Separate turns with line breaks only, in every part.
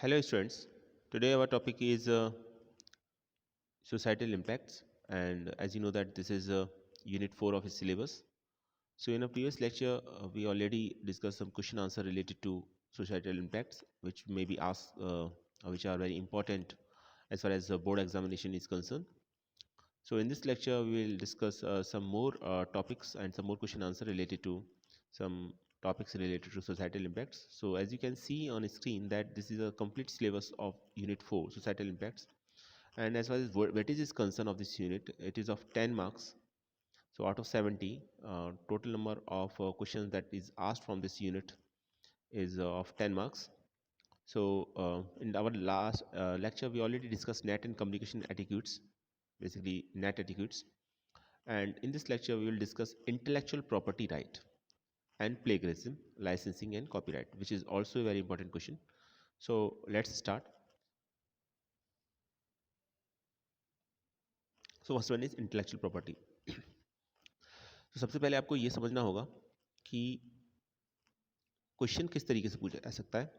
Hello, students. Today our topic is societal impacts, and as you know that this is Unit 4 of its syllabus. So, in a previous lecture, we already discussed some question answer related to societal impacts, which may be asked, which are very important as far as the board examination is concerned. So, in this lecture, we will discuss some more topics and some more question answer related to some topics related to societal impacts. So, as you can see on screen that this is a complete syllabus of Unit 4, societal impacts. And as far as weightage is concerned of this unit, it is of 10 marks. So, out of 70, total number of questions that is asked from this unit is of 10 marks. So, in our last lecture, we already discussed net and communication etiquettes, basically net etiquettes. And in this lecture, we will discuss intellectual property right and plagiarism, licensing and copyright, which is also a very important question. So let's start. So first one is intellectual property. तो सबसे पहले आपको ये समझना होगा कि question किस तरीके से पूछा जा सकता है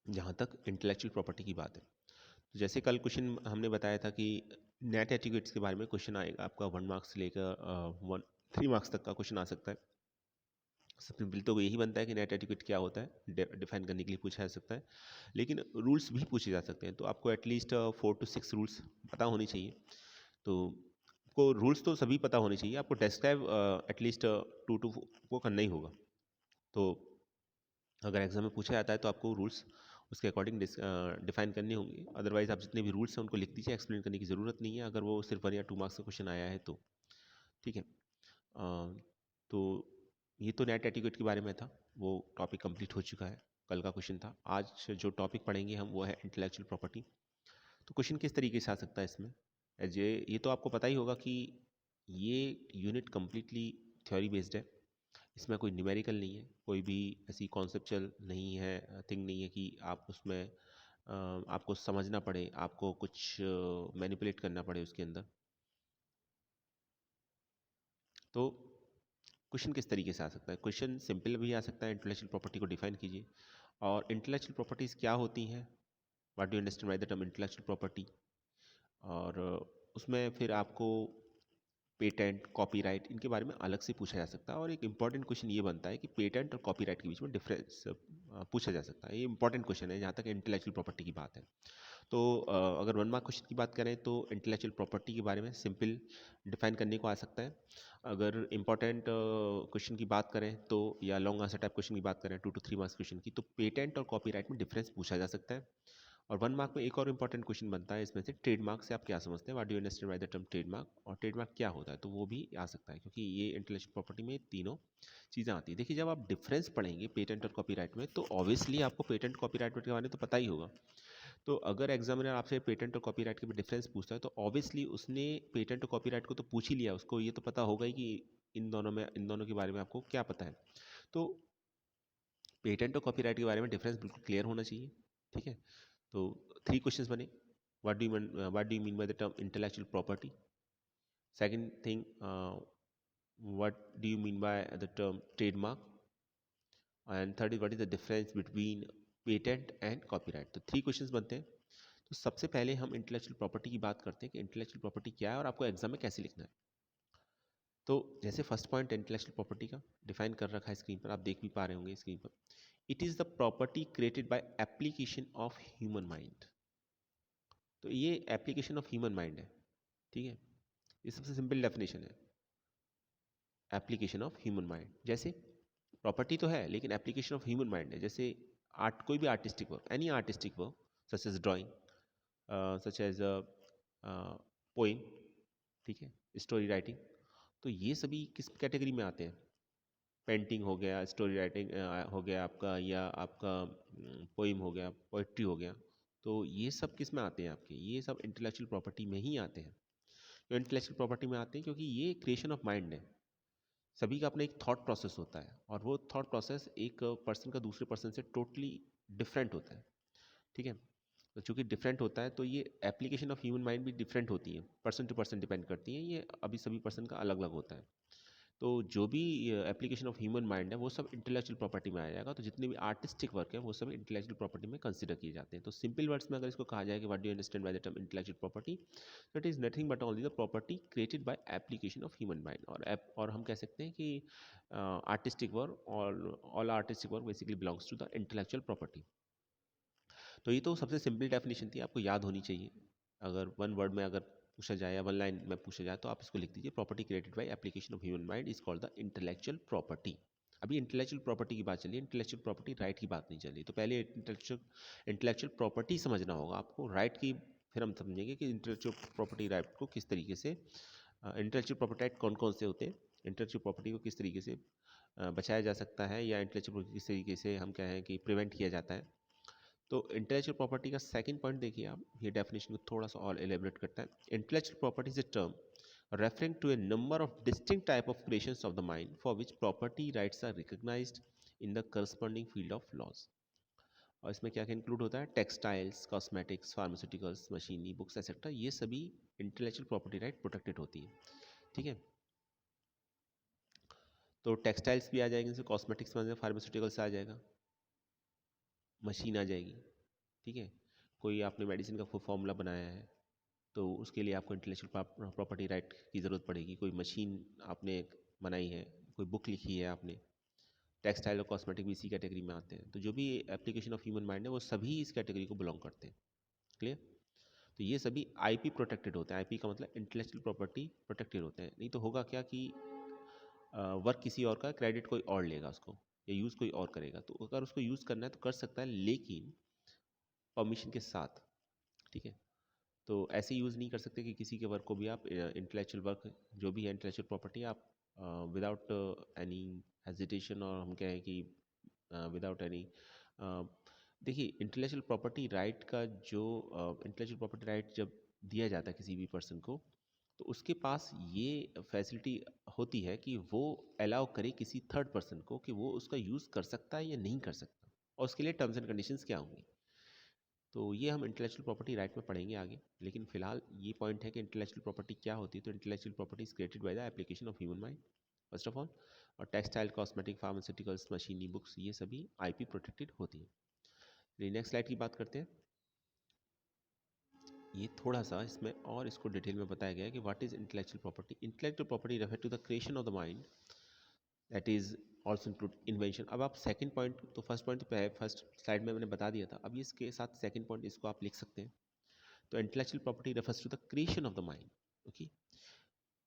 जहाँ तक इंटेलेक्चुअल प्रॉपर्टी की बात है. तो जैसे कल क्वेश्चन हमने बताया था कि नेट एटिक्यूट्स के बारे में क्वेश्चन आएगा आपका 1 मार्क्स से लेकर 3 मार्क्स तक का क्वेश्चन आ सकता है. सबसे पहले तो यही बनता है कि नेट एटिक्यूट क्या होता है, डिफाइन करने के लिए पूछा जा सकता है. लेकिन रूल्स भी पूछे जा सकते हैं, तो आपको एटलीस्ट 4 to 6 रूल्स पता होने चाहिए. तो आपको रूल्स तो सभी पता होने चाहिए, आपको डिस्क्राइब एटलीस्ट 2 to 4 को करना ही होगा. तो अगर एग्जाम में पूछा जाता है तो आपको रूल्स उसके अकॉर्डिंग डिफाइन करने होंगे. अदरवाइज आप जितने भी रूल्स हैं उनको लिख दीजिए, एक्सप्लेन करने की ज़रूरत नहीं है अगर वो सिर्फ 1 या 2 मार्क्स का क्वेश्चन आया है तो. ठीक है. तो ये तो नेट एटिक्यूट के बारे में था, वो टॉपिक कंप्लीट हो चुका है, कल का क्वेश्चन था. आज जो टॉपिक पढ़ेंगे हम वो है इंटेलेक्चुअल प्रॉपर्टी. तो क्वेश्चन किस तरीके से आ सकता है इसमें, ये तो आपको पता ही होगा कि ये यूनिट कम्प्लीटली थ्योरी बेस्ड है. इसमें कोई न्यूमेरिकल नहीं है, कोई भी ऐसी कॉन्सेप्चुअल नहीं है, थिंग नहीं है कि आप उसमें आपको समझना पड़े, आपको कुछ मैनिपुलेट करना पड़े उसके अंदर. तो क्वेश्चन किस तरीके से आ सकता है, क्वेश्चन सिंपल भी आ सकता है. इंटेलेक्चुअल प्रॉपर्टी को डिफाइन कीजिए, और इंटेलेक्चुअल प्रॉपर्टीज़ क्या होती हैं, what do you understand by the term intellectual property. और उसमें फिर आपको पेटेंट, कॉपीराइट, इनके बारे में अलग से पूछा जा सकता है. और एक इंपॉर्टेंट क्वेश्चन ये बनता है कि पेटेंट और कॉपीराइट के बीच में डिफरेंस पूछा जा सकता है. ये इंपॉर्टेंट क्वेश्चन है जहाँ तक इंटेलेक्चुअल प्रॉपर्टी की बात है. तो अगर 1 मार्क क्वेश्चन की बात करें तो इंटेलेक्चुअल प्रॉपर्टी के बारे में सिंपल डिफाइन करने को आ सकता है. अगर इंपॉर्टेंट क्वेश्चन की बात करें तो, या लॉन्ग आंसर टाइप क्वेश्चन की बात करें 2 to 3 मार्क्स क्वेश्चन की, तो पेटेंट और कॉपीराइट में डिफरेंस पूछा जा सकता है. और 1 मार्क में एक और इंपॉर्टेंट क्वेश्चन बनता है इसमें से, ट्रेडमार्क से आप क्या समझते हैं, what do you understand by the term trademark, और ट्रेडमार्क क्या होता है, तो वो भी आ सकता है, क्योंकि ये इंटेलेक्चुअल प्रॉपर्टी में तीनों चीज़ें आती हैं. देखिए, जब आप डिफरेंस पढ़ेंगे पेटेंट और कॉपीराइट में, तो ऑब्वियसली आपको पेटेंट कॉपीराइट के बारे में तो पता ही होगा. तो अगर एग्जामिनर आपसे पेटेंट और कॉपीराइट के भी डिफरेंस पूछता है, तो ऑब्वियसली उसने पेटेंट और कॉपीराइट को तो पूछ ही लिया, उसको ये तो पता होगा ही कि इन दोनों के बारे में आपको क्या पता है. तो पेटेंट और कॉपीराइट के बारे में डिफरेंस बिल्कुल क्लियर होना चाहिए. ठीक है. तो 3 क्वेश्चंस बने. What do you mean by the term intellectual property. Second thing, what do you mean by the term trademark. And third is what is the difference between patent and copyright. तो 3 questions बनते हैं. तो सबसे पहले हम intellectual property की बात करते हैं कि इंटेलेक्चुअल प्रॉपर्टी क्या है और आपको एग्जाम में कैसे लिखना है. तो जैसे फर्स्ट पॉइंट इंटेलेक्चुअल प्रॉपर्टी का डिफाइन कर रखा है स्क्रीन पर, आप देख भी पा रहे होंगे स्क्रीन पर. It is the property created by application of human mind. तो ये एप्लीकेशन ऑफ ह्यूमन माइंड है. ठीक है. ये सबसे सिंपल डेफिनेशन है, एप्लीकेशन ऑफ ह्यूमन माइंड. जैसे प्रॉपर्टी तो है लेकिन एप्लीकेशन ऑफ ह्यूमन माइंड है. जैसे आर्ट, कोई भी artistic work, any artistic work such as drawing, such as poem, ठीक है, स्टोरी राइटिंग. तो ये सभी किस कैटेगरी में आते हैं. पेंटिंग हो गया, स्टोरी राइटिंग हो गया आपका, या आपका पोइम हो गया, पोइट्री हो गया. तो ये सब किस में आते हैं आपके, ये सब इंटेलेक्चुअल प्रॉपर्टी में ही आते हैं. तो इंटेलेक्चुअल प्रॉपर्टी में आते हैं क्योंकि ये क्रिएशन ऑफ माइंड है. सभी का अपना एक थॉट प्रोसेस होता है, और वो थॉट प्रोसेस एक पर्सन का दूसरे पर्सन से टोटली डिफरेंट होता है. ठीक है. तो चूंकि डिफरेंट होता है तो ये एप्लीकेशन ऑफ ह्यूमन माइंड भी डिफरेंट होती है, पर्सन टू पर्सन डिपेंड करती है. ये अभी सभी पर्सन का अलग अलग होता है. तो जो भी एप्लीकेशन ऑफ ह्यूमन माइंड है वो सब इंटेलेक्चुअल प्रॉपर्टी में आ जाएगा। तो जितने भी आर्टिस्टिक वर्क है वो सब इंटेलेक्चुअल प्रॉपर्टी में कंसिडर किए जाते हैं। तो सिंपल वर्ड्स में अगर इसको कहा जाए कि what do you understand by the term intellectual property, that is nothing but only the property created by application of human mind. और हम कह सकते हैं कि आर्टिस्टिक वर्क और all artistic work basically belongs to the intellectual property. तो ये तो सबसे सिंपल डेफिनेशन थी, आपको याद होनी चाहिए। अगर वन वर्ड में अगर पूछा जाए या वन लाइन में पूछा जाए तो आप इसको लिख दीजिए, property created by application of human mind is called the intellectual property. अभी इंटेलेक्चुअल प्रॉपर्टी की बात चली, इंटेलेक्चुअल प्रॉपर्टी राइट की बात नहीं चली। तो पहले इंटेलेक्चुअल प्रॉपर्टी समझना होगा आपको, राइट की फिर हम समझेंगे कि इंटेलेक्चुअल प्रॉपर्टी राइट को किस तरीके से, इंटेलेक्चुअल प्रॉपर्टी राइट कौन कौन से होते हैं, इंटेलेक्चुअल प्रॉपर्टी को किस तरीके से बचाया जा सकता है, या इंटेलेक्चुअल प्रॉपर्टी किस तरीके से हम कहें कि प्रिवेंट किया जाता है। तो इंटेलेक्चुअल प्रॉपर्टी का सेकंड पॉइंट देखिए आप, ये डेफिनेशन को थोड़ा सा और एलेबरेट करता है। Intellectual property is a term referring to a number of distinct type of creations of the mind for which property rights are recognized in the corresponding field of laws। और इसमें क्या क्या इंक्लूड होता है, textiles, cosmetics, pharmaceuticals, machinery, books etcetera, ये सभी intellectual property right protected होती है। ठीक है, तो टेक्सटाइल्स भी आ जाएंगे, जैसे कॉस्मेटिक्स में फार्मास्यूटिकल्स आ जाएगा, मशीन आ जाएगी। ठीक है, कोई आपने मेडिसिन का फॉर्मूला बनाया है तो उसके लिए आपको इंटेलेक्चुअल प्रॉपर्टी राइट की ज़रूरत पड़ेगी। कोई मशीन आपने बनाई है, कोई बुक लिखी है आपने, टेक्सटाइल और कॉस्मेटिक भी इसी कैटेगरी में आते हैं। तो जो भी एप्लीकेशन ऑफ ह्यूमन माइंड है वो सभी इस कैटेगरी को बिलोंग करते हैं। क्लियर? तो ये सभी आईपी प्रोटेक्टेड होते हैं। आईपी का मतलब इंटेलेक्चुअल प्रॉपर्टी प्रोटेक्टेड होते हैं। नहीं तो होगा क्या कि वर्क किसी और का, क्रेडिट कोई और लेगा उसको, या यूज़ कोई और करेगा। तो अगर उसको यूज़ करना है तो कर सकता है, लेकिन परमिशन के साथ। ठीक है, तो ऐसे यूज़ नहीं कर सकते कि किसी के वर्क को भी आप, इंटेलेक्चुअल वर्क जो भी है इंटेलेक्चुअल प्रॉपर्टी, आप विदाउट एनी हेजिटेशन, और हम कहें कि विदाउट एनी, देखिए इंटेलेक्चुअल प्रॉपर्टी राइट का जो, इंटेलेक्चुअल प्रॉपर्टी राइट जब दिया जाता है किसी भी पर्सन को, तो उसके पास ये फैसिलिटी होती है कि वो अलाउ करे किसी थर्ड पर्सन को कि वो उसका यूज़ कर सकता है या नहीं कर सकता, और उसके लिए टर्म्स एंड कंडीशंस क्या होंगी। तो ये हम इंटेलेक्चुअल प्रॉपर्टी राइट में पढ़ेंगे आगे, लेकिन फिलहाल ये पॉइंट है कि इंटेलेक्चुअल प्रॉपर्टी क्या होती है। तो intellectual property is created by the application of human mind first of all, और textile, cosmetic, pharmaceuticals, machinery, books, ये सभी आईपी प्रोटेक्टेड होती हैं। नेक्स्ट स्लाइड की बात करते हैं। ये थोड़ा सा इसमें और इसको डिटेल में बताया गया है कि what is intellectual property. Intellectual property refer to the creation of the mind that is also include invention. अब आप सेकंड पॉइंट, तो फर्स्ट पॉइंट तो फर्स्ट स्लाइड में मैंने बता दिया था, अब इसके साथ सेकंड पॉइंट इसको आप लिख सकते हैं। तो intellectual property refers to the creation of the mind, okay,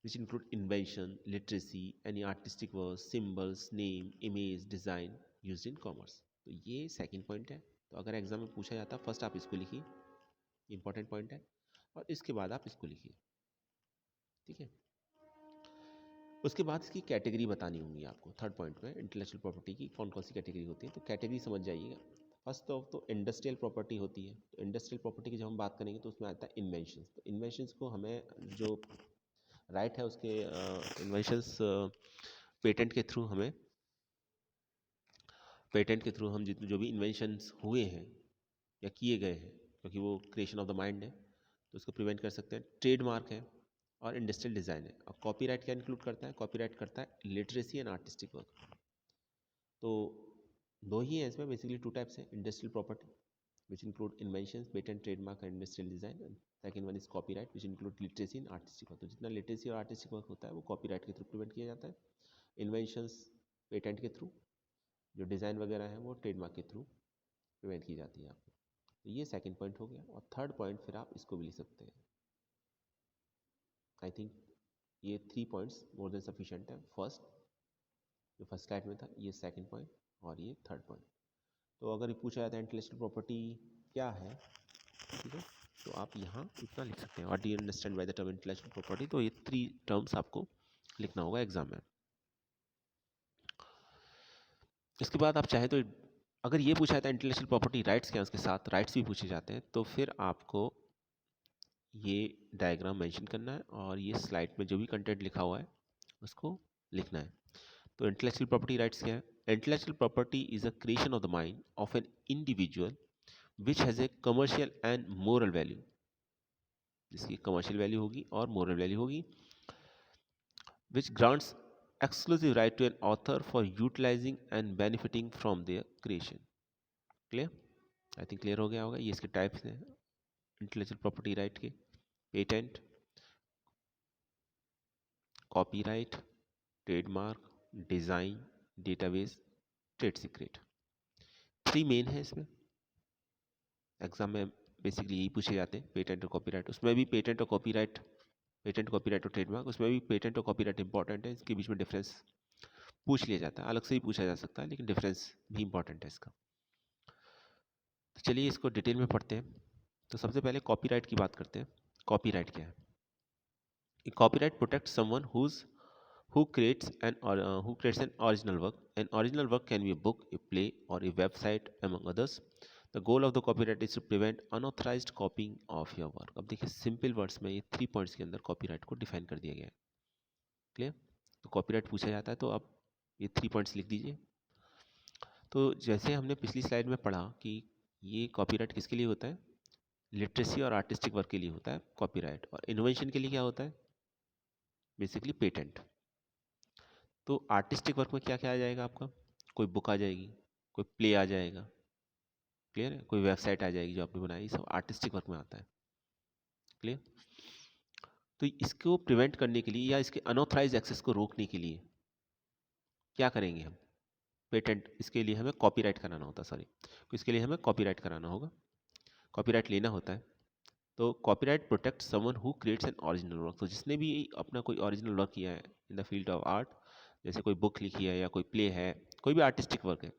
which include invention, literacy, any artistic work, symbols, name, image, design used in commerce। तो ये सेकंड पॉइंट है। तो अगर एग्जाम में पूछा जाता है, फर्स्ट आप इसको लिखिए, इंपॉर्टेंट पॉइंट है, और इसके बाद आप इसको लिखिए। ठीक है, उसके बाद इसकी कैटेगरी बतानी होंगी आपको। थर्ड पॉइंट में इंटेलेक्चुअल प्रॉपर्टी की कौन कौन सी कैटेगरी होती है, तो कैटेगरी समझ जाइएगा। फर्स्ट ऑफ तो इंडस्ट्रियल प्रॉपर्टी होती है। तो इंडस्ट्रियल प्रॉपर्टी की जब हम बात करेंगे तो उसमें आता है इन्वेंशंस। तो इन्वेंशंस को हमें जो राइट है उसके, इन्वेंशंस पेटेंट के थ्रू हमें, पेटेंट के थ्रू हम जितने जो भी इन्वेंशंस हुए हैं या किए गए हैं, क्योंकि वो क्रिएशन ऑफ द माइंड है, तो उसको प्रिवेंट कर सकते हैं। ट्रेडमार्क है और इंडस्ट्रियल डिज़ाइन है। और कॉपीराइट क्या इंक्लूड करता है, कॉपीराइट करता है लिटरेसी एंड आर्टिस्टिक वर्क। तो दो ही है इसमें, बेसिकली टू टाइप्स है industrial property which include inventions, patent, trademark and industrial design, and second one is copyright which include literacy and artistic work। तो जितना लिटरेसी और आर्टिस्टिक वर्क होता है वो कॉपीराइट के थ्रू प्रिवेंट किया जाता है। इन्वेंशंस पेटेंट के थ्रू, जो डिज़ाइन वगैरह है वो ट्रेडमार्क के थ्रू प्रिवेंट की जाती है आपको। तो ये सेकंड पॉइंट हो गया। और थर्ड पॉइंट फिर आप इसको भी लिख सकते हैं। आई थिंक ये 3 पॉइंट्स मोर देन सफिशिएंट है। फर्स्ट, जो फर्स्ट स्लाइड में था, ये सेकंड पॉइंट, और ये थर्ड पॉइंट। तो अगर पूछा जाता है इंटेलेक्चुअल प्रॉपर्टी क्या है, ठीक है, तो आप यहाँ इतना लिख सकते हैं, what do you understand by the term intellectual property. तो ये 3 टर्म्स आपको लिखना होगा एग्जाम में। इसके बाद आप चाहे तो, अगर ये पूछा जाता है इंटेलेक्चुअल प्रॉपर्टी राइट्स क्या है, उसके साथ राइट्स भी पूछे जाते हैं, तो फिर आपको ये डायग्राम मेंशन करना है और ये स्लाइड में जो भी कंटेंट लिखा हुआ है उसको लिखना है। तो इंटेलेक्चुअल प्रॉपर्टी राइट्स क्या है। Intellectual property is a creation of the mind of an individual which has a commercial and moral value, जिसकी कमर्शियल वैल्यू होगी और मोरल वैल्यू होगी, विच grants exclusive right to an author for utilizing and benefiting from their creation. Clear? I think clear हो गया होगा. ये इसके types हैं इंटेलेक्चुअल प्रॉपर्टी राइट के. Patent, copyright, trademark, design, database, trade secret. 3 main है इसमें. एग्जाम में बेसिकली यही पूछे जाते हैं, पेटेंट और कॉपीराइट. उसमें भी पेटेंट और कॉपीराइट, पेटेंट कॉपीराइट और ट्रेडमार्क, उसमें भी पेटेंट और कॉपीराइट इंपॉर्टेंट है. इसके बीच में डिफरेंस पूछ लिया जाता है, अलग से ही पूछा जा सकता है, लेकिन डिफरेंस भी इंपॉर्टेंट है इसका. तो चलिए इसको डिटेल में पढ़ते हैं. तो सबसे पहले कॉपीराइट की बात करते हैं. कॉपीराइट क्या है? Copyright protect someone who creates an original work. An original work can be a book, a play, or a website, among others. The goal of the copyright is to prevent unauthorized copying of your work. अब देखिए simple words में ये 3 points के अंदर copyright को define कर दिया गया है. क्लियर? तो कॉपीराइट पूछा जाता है तो आप ये 3 पॉइंट्स लिख दीजिए. तो जैसे हमने पिछली स्लाइड में पढ़ा कि ये कॉपीराइट किसके लिए होता है? लिटरेसी और आर्टिस्टिक वर्क के लिए होता है कॉपीराइट. और इनोवेशन के लिए क्या होता है? Basically patent. तो आर्टिस्टिक वर्क में क्या क्या आ जाएगा आपका? कोई बुक आ जाएगी, कोई प्ले आ जाएगा, क्लियर है, कोई वेबसाइट आ जाएगी जो आपने बनाई, सब आर्टिस्टिक वर्क में आता है. क्लियर? तो इसको प्रिवेंट करने के लिए या इसके अनऑथराइज एक्सेस को रोकने के लिए क्या करेंगे हम? पेटेंट, इसके लिए हमें कॉपीराइट कराना होता है. सॉरी, इसके लिए हमें कॉपीराइट कराना होगा, कॉपीराइट लेना होता है. तो copyright protect someone who creates an original work. तो जिसने भी अपना कोई ओरिजिनल वर्क किया है in the field of art, जैसे कोई बुक लिखी है या कोई प्ले है, कोई भी आर्टिस्टिक वर्क है,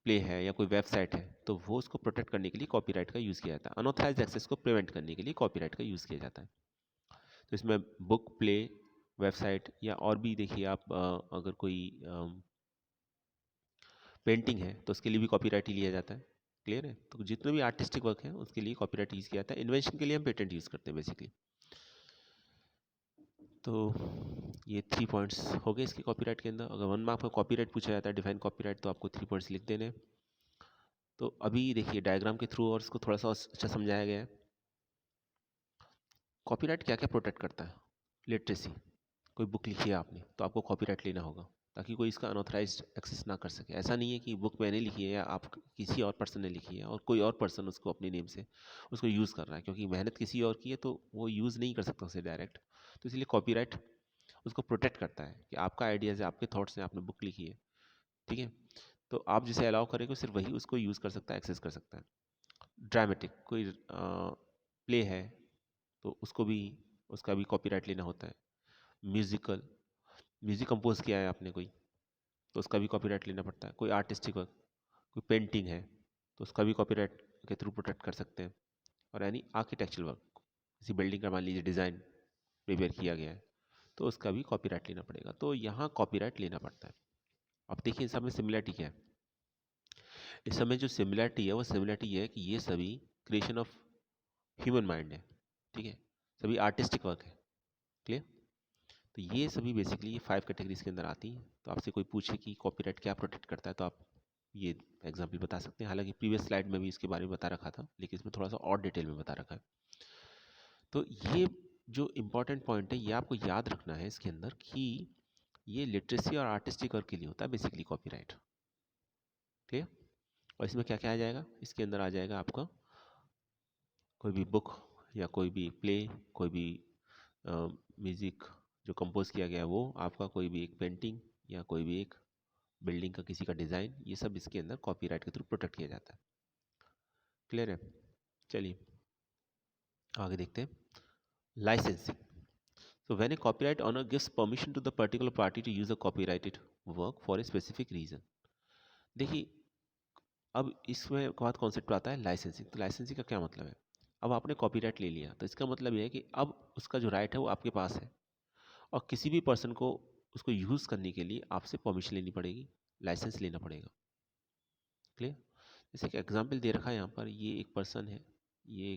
प्ले है या कोई वेबसाइट है, तो वो उसको प्रोटेक्ट करने के लिए कॉपीराइट का यूज़ किया जाता है. अनऑथराइज एक्सेस को प्रिवेंट करने के लिए कॉपीराइट का यूज़ किया जाता है. तो इसमें बुक, प्ले, वेबसाइट या और भी देखिए आप, अगर कोई पेंटिंग है तो उसके लिए भी कॉपीराइट ही लिया जाता है. क्लियर है? तो जितने भी आर्टिस्टिक वर्क है उसके लिए कॉपीराइट यूज़ किया जाता है. इन्वेंशन के लिए हम पेटेंट यूज़ करते हैं बेसिकली. तो ये 3 पॉइंट्स हो गए इसके कॉपीराइट के अंदर. अगर 1 मार्क में कॉपीराइट पूछा जाता है, डिफाइन कॉपीराइट, तो आपको 3 पॉइंट्स लिख देने. तो अभी देखिए डायग्राम के थ्रू और इसको थोड़ा सा अच्छा समझाया गया है. कॉपीराइट क्या क्या प्रोटेक्ट करता है? लिटरेसी. कोई बुक लिखी है आपने तो आपको कॉपीराइट लेना होगा ताकि कोई इसका अनऑथराइज्ड एक्सेस ना कर सके. ऐसा नहीं है कि बुक मैंने लिखी है या आप किसी और पर्सन ने लिखी है और कोई और पर्सन उसको अपने नेम से उसको यूज़ कर रहा है, क्योंकि मेहनत किसी और की है तो वो यूज़ नहीं कर सकता उसे डायरेक्ट. तो इसलिए कॉपीराइट उसको प्रोटेक्ट करता है कि आपका आइडियाज़ है, आपके थॉट्स हैं, आपने बुक लिखी है, ठीक है, तो आप जिसे अलाउ करेंगे सिर्फ वही उसको यूज़ कर सकता है, एक्सेस कर सकता है. ड्रामेटिक कोई प्ले है तो उसको भी, उसका भी कॉपीराइट लेना होता है. म्यूज़िकल, म्यूज़िक कंपोज किया है आपने कोई तो उसका भी कॉपीराइट लेना पड़ता है. कोई आर्टिस्टिक वर्क, कोई पेंटिंग है तो उसका भी कॉपीराइट के थ्रू प्रोटेक्ट कर सकते हैं. और यानी आर्किटेक्चरल वर्क, किसी बिल्डिंग का मान लीजिए डिज़ाइन प्रिपेयर किया गया है तो उसका भी कॉपीराइट लेना पड़ेगा. तो यहाँ कॉपीराइट लेना पड़ता है. अब देखिए इस समय सिमिलरिटी क्या है? इस समय जो सिमिलरिटी है वो सिमिलरिटी ये है कि ये सभी क्रिएशन ऑफ ह्यूमन माइंड है, ठीक है, सभी आर्टिस्टिक वर्क है. क्लियर? तो ये सभी बेसिकली ये 5 कैटेगरीज के अंदर आती हैं. तो आपसे कोई पूछे कि कॉपीराइट क्या प्रोटेक्ट करता है तो आप ये एग्जाम्पल बता सकते हैं. हालांकि प्रीवियस स्लाइड में भी इसके बारे में बता रखा था, लेकिन इसमें थोड़ा सा और डिटेल में बता रखा है. तो ये जो इम्पोर्टेंट पॉइंट है ये आपको याद रखना है इसके अंदर कि ये लिटरेसी और आर्टिस्टिक वर्क के लिए होता है बेसिकली कॉपीराइट. क्लियर? और इसमें क्या क्या आ जाएगा? इसके अंदर आ जाएगा आपका कोई भी बुक या कोई भी प्ले, कोई भी म्यूज़िक जो कंपोज किया गया है वो, आपका कोई भी एक पेंटिंग या कोई भी एक बिल्डिंग का किसी का डिज़ाइन, ये सब इसके अंदर कॉपीराइट के थ्रू प्रोटेक्ट किया जाता है. क्लियर है? चलिए आगे देखते हैं. Licensing. So when a copyright owner gives permission to the particular party to use a copyrighted work for a specific reason. देखिए अब इसमें बाद कॉन्सेप्ट आता है लाइसेंसिंग. तो लाइसेंसिंग का क्या मतलब है? अब आपने कॉपीराइट ले लिया तो इसका मतलब ये है कि अब उसका जो राइट है वो आपके पास है और किसी भी पर्सन को उसको यूज़ करने के लिए आपसे परमिशन लेनी पड़ेगी, लाइसेंस लेना पड़ेगा. क्लियर? जैसे कि एग्जांपल दे रखा है यहाँ पर, ये एक पर्सन है, ये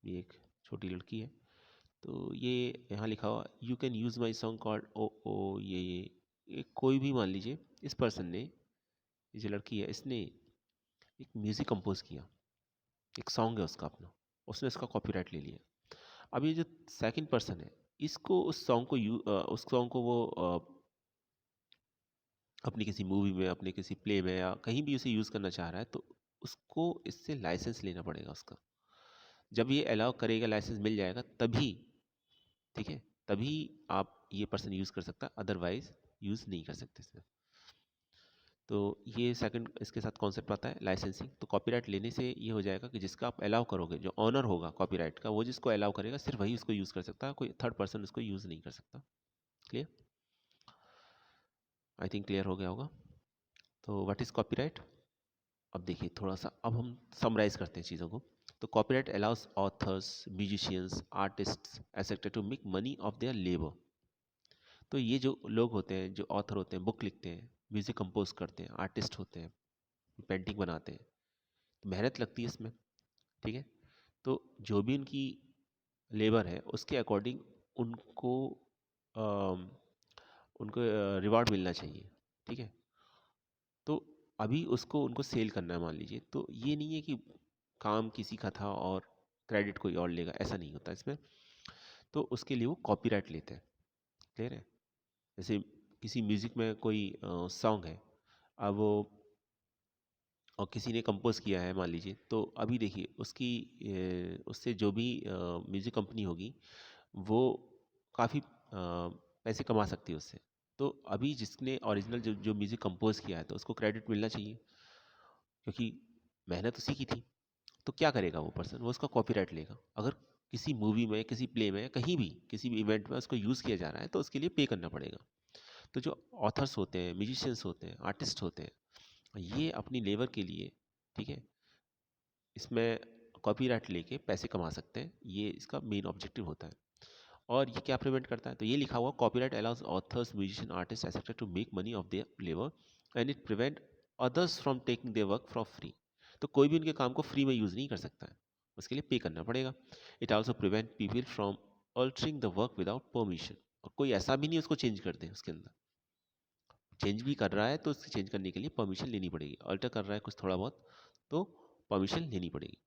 एक छोटी लड़की है. तो ये यहाँ लिखा हुआ you can use my song called oh oh, ये कोई भी मान लीजिए इस पर्सन ने, ये जो लड़की है इसने एक म्यूज़िक कंपोज किया, एक सॉन्ग है उसका अपना, उसने इसका कॉपीराइट ले लिया. अब ये जो सेकंड पर्सन है इसको उस सॉन्ग को वो अपनी किसी मूवी में, अपने किसी प्ले में या कहीं भी उसे यूज़ करना चाह रहा है, तो उसको इससे लाइसेंस लेना पड़ेगा उसका। जब ये अलाउ करेगा, लाइसेंस मिल जाएगा तभी, ठीक है, तभी आप ये पर्सन यूज़ कर सकता, अदरवाइज यूज़ नहीं कर सकते इसमें। तो ये सेकंड इसके साथ कॉन्सेप्ट आता है लाइसेंसिंग। तो कॉपीराइट लेने से ये हो जाएगा कि जिसका आप अलाउ करोगे, जो ऑनर होगा कॉपीराइट का, वो जिसको अलाउ करेगा सिर्फ वही उसको यूज़ कर सकता है, कोई थर्ड पर्सन उसको यूज़ नहीं कर सकता। क्लियर? आई थिंक क्लियर हो गया होगा। तो व्हाट इज़ कॉपीराइट? अब देखिए थोड़ा सा, अब हम समराइज करते हैं चीज़ों को। तो copyright allows authors, musicians, artists etcetera to make money of their labour. तो ये जो लोग होते हैं, जो ऑथर होते हैं, बुक लिखते हैं, म्यूज़िक कंपोज करते हैं, आर्टिस्ट होते हैं, पेंटिंग बनाते हैं, तो मेहनत लगती है इसमें, ठीक है। तो जो भी उनकी लेबर है उसके अकॉर्डिंग उनको अम, उनको रिवॉर्ड मिलना चाहिए, ठीक है। तो अभी उसको उनको सेल करना है मान लीजिए, तो ये नहीं है कि काम किसी का था और क्रेडिट कोई और लेगा, ऐसा नहीं होता इसमें। तो उसके लिए वो कॉपीराइट लेते हैं। क्लियर है? जैसे किसी म्यूज़िक में कोई सॉन्ग है, अब वो और किसी ने कंपोज किया है मान लीजिए, तो अभी देखिए उसकी उससे जो भी म्यूज़िक कंपनी होगी वो काफ़ी पैसे कमा सकती है उससे। तो अभी जिसने ओरिजिनल जो म्यूज़िक कंपोज किया है तो उसको क्रेडिट मिलना चाहिए, क्योंकि मेहनत उसी की थी। तो क्या करेगा वो पर्सन? वो उसका कॉपीराइट लेगा। अगर किसी मूवी में, किसी प्ले में, कहीं भी किसी भी इवेंट में उसको यूज़ किया जा रहा है तो उसके लिए पे करना पड़ेगा। तो जो ऑथर्स होते हैं, म्यूजिशियंस होते हैं, आर्टिस्ट होते हैं, ये अपनी लेबर के लिए, ठीक है, इसमें कॉपीराइट लेके पैसे कमा सकते हैं। ये इसका मेन ऑब्जेक्टिव होता है। और ये क्या प्रिवेंट करता है? तो ये लिखा हुआ, copyright allows authors, musician, artist etcetera to make money of their labour and it prevent others from taking their work for free. तो कोई भी उनके काम को फ्री में यूज़ नहीं कर सकता है, उसके लिए पे करना पड़ेगा। It also prevent people from altering the work without permission. और कोई ऐसा भी नहीं उसको चेंज कर दे, उसके अंदर चेंज भी कर रहा है तो उससे चेंज करने के लिए परमिशन लेनी पड़ेगी। अल्टर कर रहा है कुछ थोड़ा बहुत तो परमिशन लेनी पड़ेगी।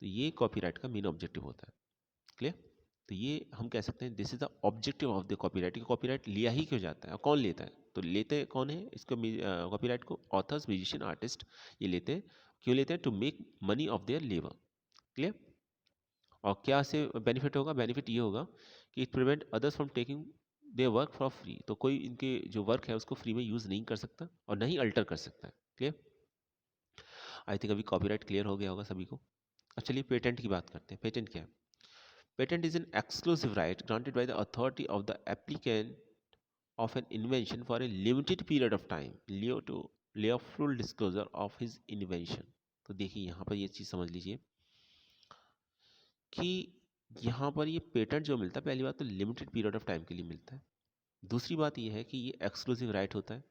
तो ये कॉपीराइट का मेन ऑब्जेक्टिव होता है। क्लियर? तो ये हम कह सकते हैं this is the objective of the copyright. Copyright लिया ही क्यों जाता है और कौन लेता है? तो लेते कौन है इसको? कॉपीराइट को ऑथर्स, म्यूजिशियन, आर्टिस्ट ये लेते हैं। क्यों लेते हैं? To make money of their labour. Clear? और क्या से बेनिफिट होगा? बेनिफिट ये होगा कि it prevent others from taking their work for free. तो कोई इनके जो वर्क है उसको फ्री में यूज़ नहीं कर सकता और नहीं अल्टर कर सकता है। क्लियर? आई थिंक अभी कॉपीराइट क्लियर हो गया होगा सभी को। अब चलिए पेटेंट की बात करते हैं। पेटेंट क्या है? Patent is an exclusive right granted by the authority of the applicant of an invention for a limited period of time, lay of full disclosure of his invention। तो देखिए यहाँ पर ये चीज़ समझ लीजिए कि यहाँ पर ये पेटेंट जो मिलता है, पहली बात तो लिमिटेड पीरियड ऑफ टाइम के लिए मिलता है। दूसरी बात ये है कि ये एक्सक्लूसिव राइट होता है,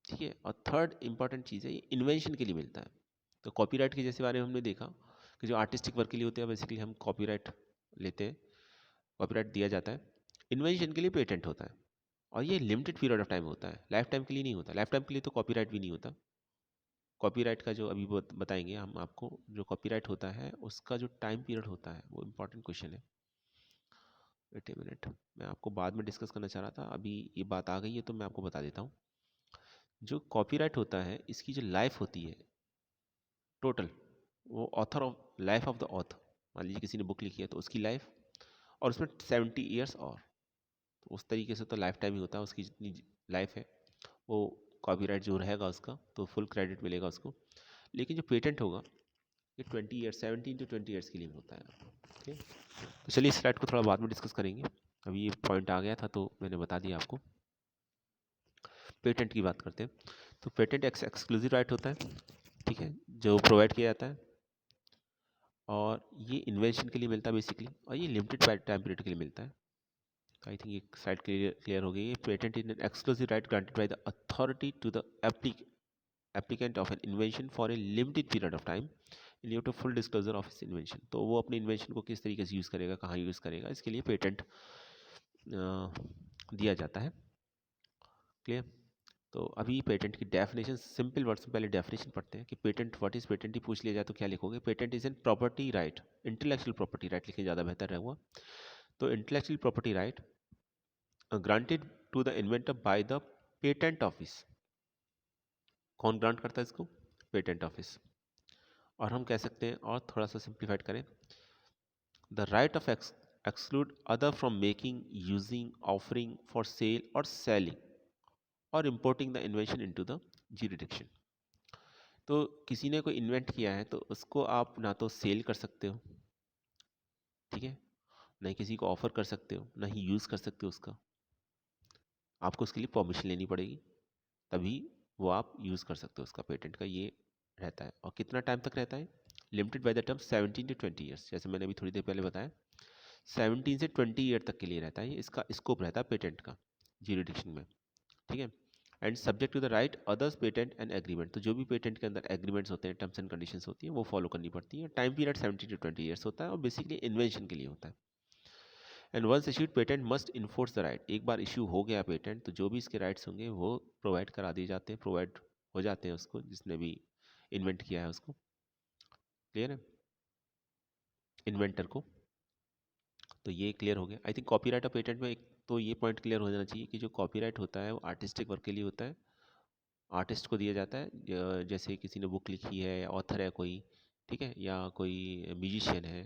ठीक है। और थर्ड इंपॉर्टेंट चीज़ है, ये इन्वेंशन के लिए मिलता है। तो कॉपीराइट के जैसे बारे में हमने देखा कि जो आर्टिस्टिक वर्क के लिए होते हैं बेसिकली हम कॉपीराइट लेते हैं, कॉपीराइट दिया जाता है। इन्वेंशन के लिए पेटेंट होता है और ये लिमिटेड पीरियड ऑफ टाइम होता है, लाइफ टाइम के लिए नहीं होता। लाइफ टाइम के लिए तो कॉपीराइट भी नहीं होता। कॉपीराइट का जो अभी बताएंगे हम आपको, जो कॉपीराइट होता है उसका जो टाइम पीरियड होता है वो इम्पॉर्टेंट क्वेश्चन है। वेट ए मिनट, मैं आपको बाद में डिस्कस करना चाह रहा था, अभी ये बात आ गई है तो मैं आपको बता देता हूँ। जो कॉपीराइट होता है इसकी जो लाइफ होती है टोटल, वो author of life of the author, मान लीजिए किसी ने बुक लिखी है तो उसकी लाइफ, और उसमें 70 ईयर्स और, तो उस तरीके से तो लाइफ टाइम ही होता है। उसकी जितनी लाइफ है वो कॉपीराइट जो रहेगा उसका तो फुल क्रेडिट मिलेगा उसको। लेकिन जो पेटेंट होगा ये 20 ईयर्स, 17 to 20 ईयर्स के लिए होता है। ओके, तो चलिए इस स्लाइड को थोड़ा बाद में डिस्कस करेंगे। अभी ये पॉइंट आ गया था तो मैंने बता दिया आपको। पेटेंट की बात करते हैं। तो पेटेंट एक्सक्लूसिव राइट होता है, ठीक है, जो प्रोवाइड किया जाता है और ये इन्वेंशन के लिए मिलता है बेसिकली, और ये लिमिटेड टाइम पीरियड के लिए मिलता है। आई थिंक एक साइड क्लियर हो गई है। Patent is an exclusive right granted by the authority to the applicant of an invention for a limited period of time in lieu to full disclosure of his invention। तो वो अपने invention को किस तरीके से यूज़ करेगा, कहाँ use करेगा, इसके लिए पेटेंट दिया जाता है। क्लियर? तो अभी पेटेंट की डेफिनेशन, सिंपल वर्ड्स में पहले डेफिनेशन पढ़ते हैं कि पेटेंट, व्हाट इज पेटेंट ही पूछ लिया जाए तो क्या लिखोगे? Patent is an property right, intellectual property right लिखे ज़्यादा बेहतर रहेगा। तो intellectual property right granted to the inventor by the patent office. कौन ग्रांट करता है इसको? Patent office. और हम कह सकते हैं और थोड़ा सा सिंप्लीफाइड करें, the right of exclude other from making, using, offering for sale or selling or importing the invention into the jurisdiction। तो किसी ने कोई इन्वेंट किया है तो उसको आप ना तो सेल कर सकते हो, ठीक है, ना ही किसी को ऑफर कर सकते हो, ना ही यूज़ कर सकते हो उसका। आपको उसके लिए परमिशन लेनी पड़ेगी, तभी वो आप यूज़ कर सकते हो उसका। पेटेंट का ये रहता है। और कितना टाइम तक रहता है? Limited by the term 17 to 20 years. जैसे मैंने अभी थोड़ी देर पहले बताया 17 से 20 ईयर तक के लिए रहता है, ये इसका स्कोप रहता है पेटेंट का ज्यूरिडिक्शन में, ठीक है। And subject to the right others patent and agreement. तो जो भी पेटेंट के अंदर एग्रीमेंट्स होते हैं, टर्म्स एंड कंडीशंस होती हैं, वो फॉलो करनी पड़ती है। टाइम पीरियड 17 to 20 ईयर्स होता है और बेसिकली इन्वेंशन के लिए होता है। And once issued patent must enforce the right. एक बार इशू हो गया पेटेंट तो जो भी इसके राइट्स होंगे वो प्रोवाइड करा दिए जाते हैं, प्रोवाइड हो जाते हैं उसको, जिसने भी इन्वेंट किया है उसको। क्लियर है इन्वेंटर को? तो ये क्लियर हो गया। आई थिंक कॉपीराइट और पेटेंट में एक तो ये पॉइंट क्लियर हो जाना चाहिए कि जो कॉपीराइट होता है वो आर्टिस्टिक वर्क के लिए होता है, आर्टिस्ट को दिया जाता है। जैसे किसी ने बुक लिखी है, ऑथर है कोई, ठीक है, या कोई म्यूजिशियन है,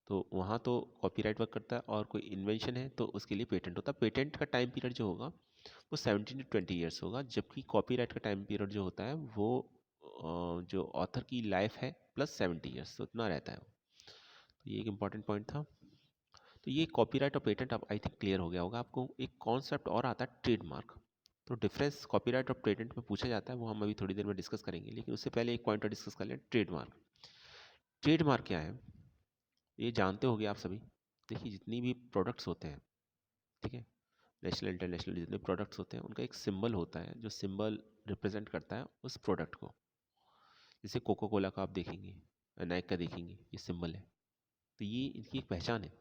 तो वहाँ तो कॉपीराइट वर्क करता है। और कोई इन्वेंशन है तो उसके लिए पेटेंट होता है। पेटेंट का टाइम पीरियड जो होगा वो 17 to 20 ईयर्स होगा, जबकि कॉपीराइट का टाइम पीरियड जो होता है वो जो ऑथर की लाइफ है प्लस 70 ईयर्स, तो इतना रहता है वो। तो ये एक इंपॉर्टेंट पॉइंट था। तो ये कॉपीराइट और पेटेंट अब आई थिंक क्लियर हो गया होगा आपको। एक कॉन्सेप्ट और आता है ट्रेडमार्क। तो डिफरेंस कॉपीराइट और पेटेंट में पूछा जाता है, वो हम अभी थोड़ी देर में डिस्कस करेंगे, लेकिन उससे पहले एक पॉइंट और डिस्कस कर लें, ट्रेडमार्क। ट्रेडमार्क क्या है ये जानते होंगे आप सभी। देखिए जितनी भी प्रोडक्ट्स होते हैं, ठीक है, नेशनल इंटरनेशनल जितने प्रोडक्ट्स होते हैं उनका एक सिंबल होता है जो सिंबल रिप्रेजेंट करता है उस प्रोडक्ट को। जैसे कोको कोला का आप देखेंगे, नाइक का देखेंगे, ये सिंबल है। तो ये इनकी एक पहचान है,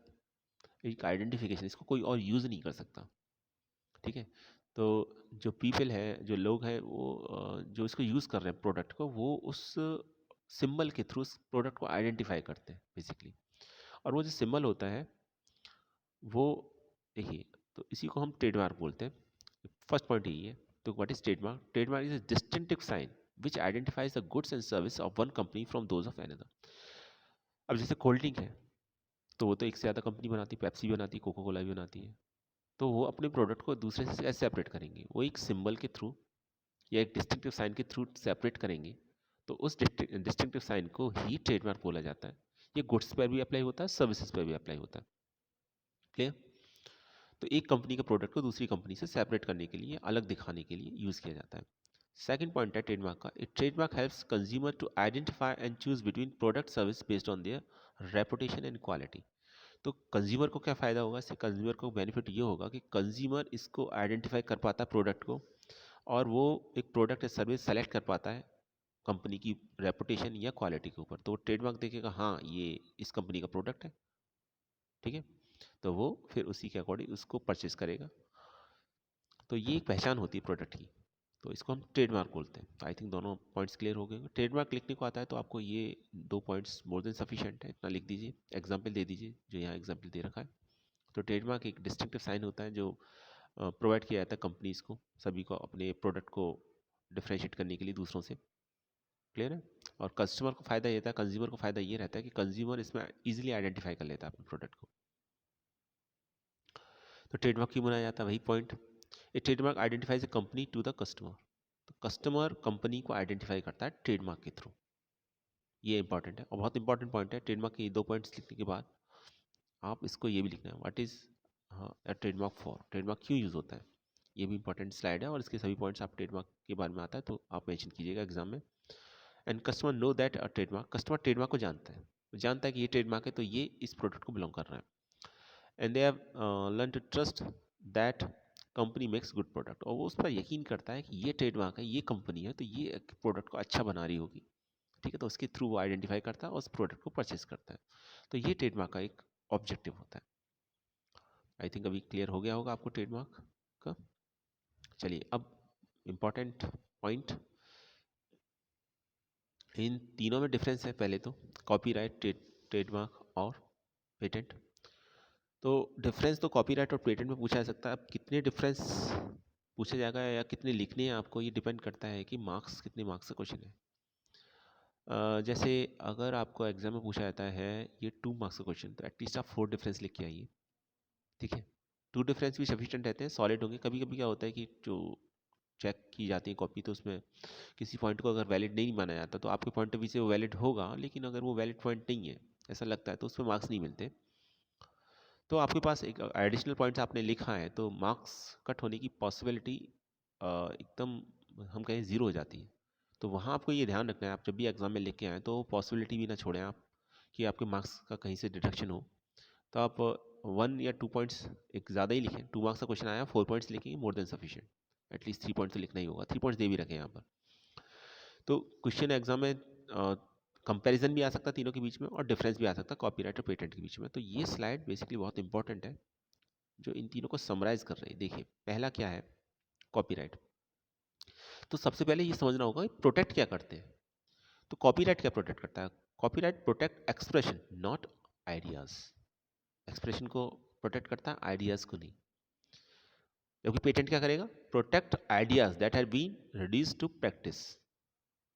एक आइडेंटिफिकेशन, इसको कोई और यूज़ नहीं कर सकता, ठीक है। तो जो पीपल है, जो लोग हैं, वो जो इसको यूज़ कर रहे हैं प्रोडक्ट को, वो उस सिंबल के थ्रू उस प्रोडक्ट को आइडेंटिफाई करते हैं बेसिकली। और वो जो सिंबल होता है वो, देखिए, तो इसी को हम ट्रेडमार्क बोलते हैं। फर्स्ट पॉइंट यही है। तो what is trademark? Trademark is a distinctive sign which identifies the goods and service of one company from those of another. अब जैसे कोल्ड ड्रिंक है तो वो तो एक से ज़्यादा कंपनी बनाती है, पेप्सी भी बनाती है, कोको कोला भी बनाती है। तो वो अपने प्रोडक्ट को दूसरे से कैसे सेपरेट करेंगे? वो एक सिंबल के थ्रू या एक डिस्टिंक्टिव साइन के थ्रू सेपरेट करेंगे। तो उस डिस्टिंक्टिव साइन को ही ट्रेडमार्क बोला जाता है। ये गुड्स पर भी अप्लाई होता है, सर्विसेज पर भी अप्लाई होता है। क्लियर? तो एक कंपनी के प्रोडक्ट को दूसरी कंपनी से सेपरेट करने के लिए, अलग दिखाने के लिए यूज़ किया जाता है। सेकंड पॉइंट है ट्रेडमार्क का। It trademark helps consumer to identify and choose between product service based on their reputation and quality. तो कंज्यूमर को क्या फ़ायदा होगा इससे? कंज्यूमर को बेनिफिट ये होगा कि कंज्यूमर इसको आइडेंटिफाई कर पाता है प्रोडक्ट को, और वो एक प्रोडक्ट या सर्विस सेलेक्ट कर पाता है कंपनी की रेपुटेशन या क्वालिटी के ऊपर। तो वो ट्रेडमार्क देखेगा, हाँ ये इस कंपनी का प्रोडक्ट है, ठीक है, तो वो फिर उसी के अकॉर्डिंग उसको परचेज करेगा। तो ये एक पहचान होती है प्रोडक्ट की, तो इसको हम ट्रेडमार्क बोलते हैं। आई थिंक दोनों पॉइंट्स क्लियर हो गए। ट्रेडमार्क लिखने को आता है तो आपको ये दो पॉइंट्स मोर देन सफिशिएंट है, इतना लिख दीजिए। एग्जाम्पल दे दीजिए, जो यहाँ एग्जाम्पल दे रखा है। तो ट्रेडमार्क एक डिस्टिंक्टिव साइन होता है जो प्रोवाइड किया जाता है कंपनीज को, सभी को, अपने प्रोडक्ट को डिफ्रेंशिएट करने के लिए दूसरों से। क्लियर है? और कस्टमर को फ़ायदा ये रहता है, कंज्यूमर को फ़ायदा ये रहता है कि कंज्यूमर इसमें ईजिली आइडेंटिफाई कर लेता है अपने प्रोडक्ट को। तो ट्रेडमार्क क्यों बनाया जाता है? वही point, a trademark identifies a company to the customer. तो कस्टमर कंपनी को आइडेंटिफाई करता है ट्रेडमार्क के थ्रू। ये इंपॉर्टेंट है और बहुत इंपॉर्टेंट पॉइंट है। ट्रेडमार्क के ये दो पॉइंट्स लिखने के बाद आप इसको ये भी लिखना है, what is trademark for, trademark क्यों यूज़ होता है। ये भी इंपॉर्टेंट स्लाइड है और इसके सभी पॉइंट्स आप ट्रेडमार्क के बारे में आता है तो आप मेंशन कीजिएगा एग्जाम में। And customer know that a trademark, customer trademark को जानता है, वो जानता है कि ये ट्रेडमार्क है तो ये इस प्रोडक्ट को बिलोंग कर रहा है। And they have learn to trust that company makes good product, और वो उस पर यकीन करता है कि ये ट्रेडमार्क है, ये कंपनी है, तो ये प्रोडक्ट को अच्छा बना रही होगी, ठीक है। तो उसके थ्रू वो आइडेंटिफाई करता है और उस प्रोडक्ट को परचेस करता है। तो ये ट्रेडमार्क का एक ऑब्जेक्टिव होता है। आई थिंक अभी क्लियर हो गया होगा आपको ट्रेडमार्क का। चलिए अब इम्पॉर्टेंट पॉइंट, इन तीनों में डिफरेंस है। पहले तो कॉपीराइट, ट्रेडमार्क और पेटेंट। तो डिफरेंस तो कॉपीराइट और पेटेंट में पूछा जा सकता है। अब कितने डिफरेंस पूछा जाएगा या कितने लिखने हैं आपको, ये डिपेंड करता है कि मार्क्स कितने मार्क्स का क्वेश्चन है। जैसे अगर आपको एग्जाम में पूछा जाता है ये 2 मार्क्स का क्वेश्चन, तो एटलीस्ट आप 4 डिफरेंस लिख के आइए, ठीक है। 2 डिफरेंस भी सफिशिएंट रहते हैं, सॉलिड होंगे। कभी कभी क्या होता है कि जो चेक की जाती है कॉपी, तो उसमें किसी पॉइंट को अगर वैलिड नहीं माना जाता, तो आपके पॉइंट ऑफ व्यू से वो वैलिड होगा, लेकिन अगर वो वैलिड पॉइंट नहीं है ऐसा लगता है, तो उस पर मार्क्स नहीं मिलते। तो आपके पास एक एडिशनल पॉइंट्स आपने लिखा है, तो मार्क्स कट होने की पॉसिबिलिटी एकदम हम कहें ज़ीरो हो जाती है। तो वहाँ आपको ये ध्यान रखना है, आप जब भी एग्ज़ाम में लिख के आएँ, तो पॉसिबिलिटी भी ना छोड़ें आप कि आपके मार्क्स का कहीं से डिडक्शन हो। तो आप 1 या 2 पॉइंट्स एक ज़्यादा ही लिखें। 2 मार्क्स का क्वेश्चन आया, 4 पॉइंट्स लिखेंगे, more than sufficient. At least 3 points तो लिखना ही होगा, 3 पॉइंट्स दे भी रखें यहाँ पर। तो क्वेश्चन एग्जाम में कंपैरिजन भी आ सकता है तीनों के बीच में, और डिफरेंस भी आ सकता है कॉपीराइट और पेटेंट के बीच में। तो ये स्लाइड बेसिकली बहुत इंपॉर्टेंट है, जो इन तीनों को समराइज कर रही है। देखिए पहला क्या है, कॉपीराइट। तो सबसे पहले ये समझना होगा कि प्रोटेक्ट क्या करते हैं। तो कॉपीराइट क्या प्रोटेक्ट करता है? Copyright protect expression, not ideas. Expression को प्रोटेक्ट करता है, आइडियाज को नहीं। जबकि पेटेंट क्या करेगा? Protect ideas that have been reduced to practice,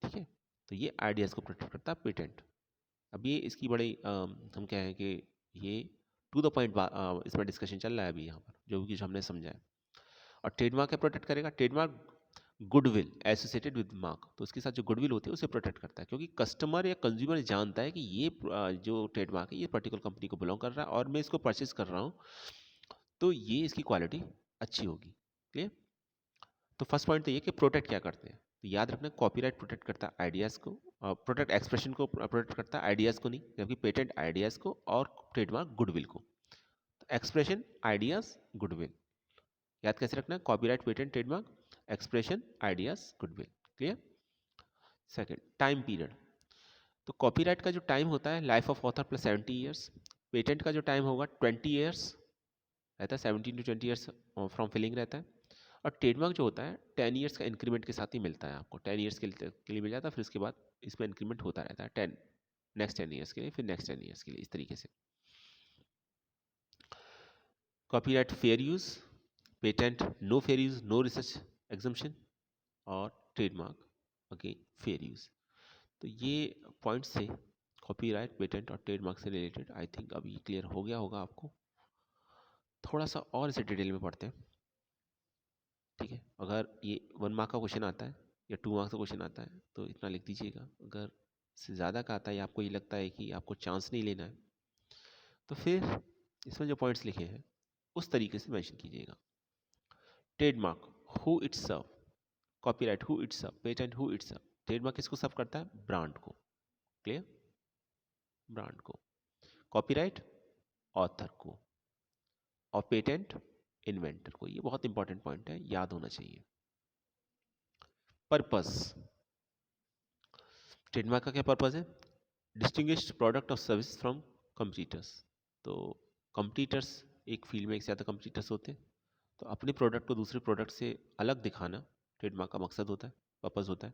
ठीक है। तो ये आइडियाज को प्रोटेक्ट करता है पेटेंट। अब ये इसकी बड़ी हम क्या है कि ये टू द पॉइंट इसमें डिस्कशन चल रहा है अभी यहाँ पर, जो भी कुछ हमने समझा है। और ट्रेडमार्क क्या प्रोटेक्ट करेगा? Trademark goodwill associated with mark, तो उसके साथ जो गुडविल होती है उसे प्रोटेक्ट करता है, क्योंकि कस्टमर या कंज्यूमर जानता है कि ये जो ट्रेडमार्क है ये पर्टिकुलर कंपनी को बिलोंग कर रहा है, और मैं इसको परचेज कर रहा हूँ, तो ये इसकी क्वालिटी अच्छी होगी। क्लियर? तो फर्स्ट पॉइंट तो ये कि प्रोटेक्ट क्या करते हैं। तो याद रखना, कॉपीराइट प्रोटेक्ट करता है आइडियाज़ को, प्रोटेक्ट एक्सप्रेशन को प्रोटेक्ट करता है, आइडियाज़ को नहीं। जबकि पेटेंट आइडियाज़ को और ट्रेडमार्क गुडविल को। तो एक्सप्रेशन, आइडियाज़, गुडविल। याद कैसे रखना है? Copyright, patent, trademark, expression, ideas, goodwill. Clear? Second, time period. तो कॉपीराइट का जो टाइम होता है life of author plus 70 years. Patent का जो टाइम होगा 20 ईयर्स रहता है, 17 टू 20 ईयर्स फ्रॉम फिलिंग रहता है। और ट्रेडमार्क जो होता है 10 ईयर्स का इंक्रीमेंट के साथ ही मिलता है आपको। 10 ईयर्स के लिए मिल जाता है, फिर उसके बाद इसमें इंक्रीमेंट होता रहता है। 10 नेक्स्ट 10 ईयर्स के लिए, फिर नेक्स्ट 10 ईयर्स के लिए, इस तरीके से। Copyright fair use, patent no fair use, no research exemption, और ट्रेडमार्क अगेन फेयर यूज। तो ये पॉइंट से कॉपीराइट, पेटेंट और ट्रेडमार्क से रिलेटेड आई थिंक अभी क्लियर हो गया होगा आपको। थोड़ा सा और इसे डिटेल में पढ़ते हैं, ठीक है। अगर ये 1 मार्क का क्वेश्चन आता है या 2 मार्क्स का क्वेश्चन आता है, तो इतना लिख दीजिएगा। अगर से ज़्यादा का आता है या आपको ये लगता है कि आपको चांस नहीं लेना है, तो फिर इसमें जो पॉइंट्स लिखे हैं उस तरीके से मेंशन कीजिएगा। Trademark, who it's serve. Copyright, who it's serve. Patent, who it's serve. Trademark किसको सर्व करता है? ब्रांड को। क्लियर? ब्रांड को। कॉपीराइट ऑथर को, और पेटेंट इन्वेंटर को। ये बहुत इंपॉर्टेंट पॉइंट है, याद होना चाहिए। पर्पस, ट्रेडमार्क का क्या पर्पस है? डिस्टिंग्विश्ड प्रोडक्ट और सर्विस फ्रॉम कंपटीटर्स। तो कंपटीटर्स, एक फील्ड में एक से ज़्यादा कंपटीटर्स होते हैं, तो अपने प्रोडक्ट को दूसरे प्रोडक्ट से अलग दिखाना ट्रेडमार्क का मकसद होता है, पर्पस होता है।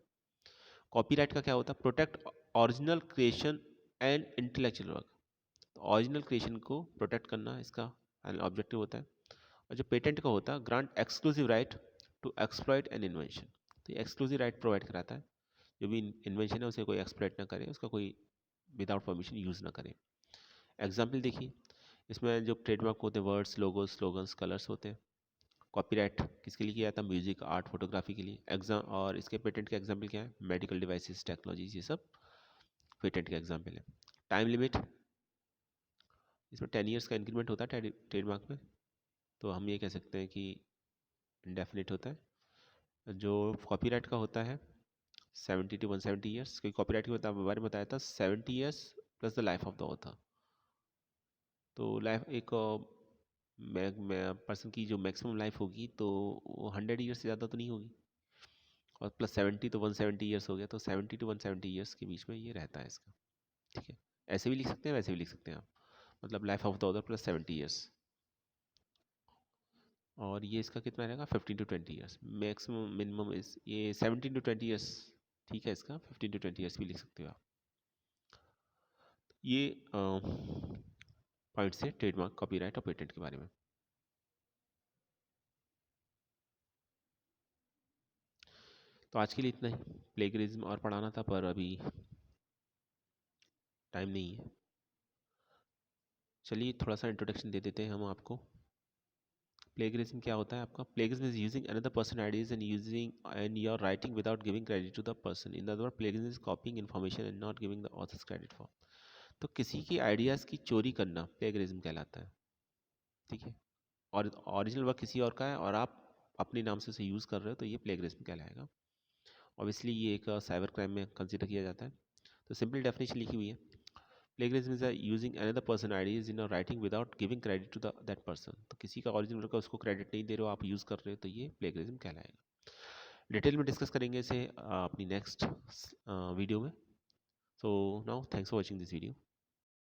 कॉपीराइट का क्या होता है? Protect original creation and intellectual work. तो ओरिजिनल क्रिएशन को प्रोटेक्ट करना इसका ऑब्जेक्टिव होता है। और जो पेटेंट का होता है, grant exclusive right to exploit an invention. तो ये एक्सक्लूसिव राइट प्रोवाइड कराता है, जो भी इन्वेंशन है उसे कोई एक्सप्लॉइट ना करे, उसका कोई विदाउट परमिशन यूज़ ना करे। एग्जाम्पल देखिए, इसमें जो ट्रेडमार्क होते हैं, वर्ड्स, लोगोस, स्लोगन्स, कलर्स होते हैं। कॉपीराइट किसके लिए किया जाता है? म्यूजिक, आर्ट, फोटोग्राफी के लिए। एग्जाम और इसके पेटेंट के एग्जाम्पल क्या है? मेडिकल डिवाइसेस, टेक्नोलॉजीज, ये सब पेटेंट के एग्जाम्पल है। टाइम लिमिट, इसमें 10 ईयर्स का इंक्रीमेंट होता है ट्रेडमार्क में, तो हम ये कह सकते हैं कि इंडेफिनिट होता है। जो कॉपीराइट का होता है 70 to 170 ईयर्स, क्योंकि कॉपीराइट के बारे में बताया था 70 years plus the life of the author. तो लाइफ एक पर्सन की जो मैक्सिमम लाइफ होगी, तो वो 100 ईयर्स से ज़्यादा तो नहीं होगी, और प्लस 70 तो 170 ईयर्स हो गया, तो 70 to 170 ईयर्स के बीच में ये रहता है इसका, ठीक है। ऐसे भी लिख सकते हैं, वैसे भी लिख सकते हैं आप, मतलब life of the author plus 70 years. और ये इसका कितना रहेगा? 15 to 20 ईयर्स। मैक्सिमम मिनिमम इस ये 17 to 20 ईयर्स, ठीक है। इसका 15 to 20 ईयर्स भी लिख सकते हो आप। ये पॉइंट से ट्रेडमार्क, कॉपीराइट और पेटेंट के बारे में। तो आज के लिए इतना ही। प्लेगरिज्म और पढ़ाना था पर अभी टाइम नहीं है। चलिए थोड़ा सा इंट्रोडक्शन दे देते हैं हम आपको। प्लेगरिज्म क्या होता है आपका? Plagiarism is using another person ideas and using and your writing without giving credit to the person. In other word, plagiarism is copying information and not giving the authors credit for. तो किसी की ideas की चोरी करना plagiarism कहलाता है, ठीक है। और ओरिजिनल वर्क किसी और का है और आप अपने नाम से उसे यूज़ कर रहे हो, तो ये प्लेगरिज्म कहलाएगा। ऑब्वियसली ये एक साइबर क्राइम में कंसिडर किया जाता है। तो सिंपल डेफिनेशन लिखी हुई है, plagiarism is using another person ideas in writing without giving credit to that person. तो किसी का ओरिजिनल वर्क का उसको क्रेडिट नहीं दे रहे हो, आप यूज़ कर रहे हो, तो ये प्लेगरिज्म कहलाएगा। डिटेल में डिस्कस करेंगे इसे अपनी नेक्स्ट वीडियो में। So now thanks for watching this video.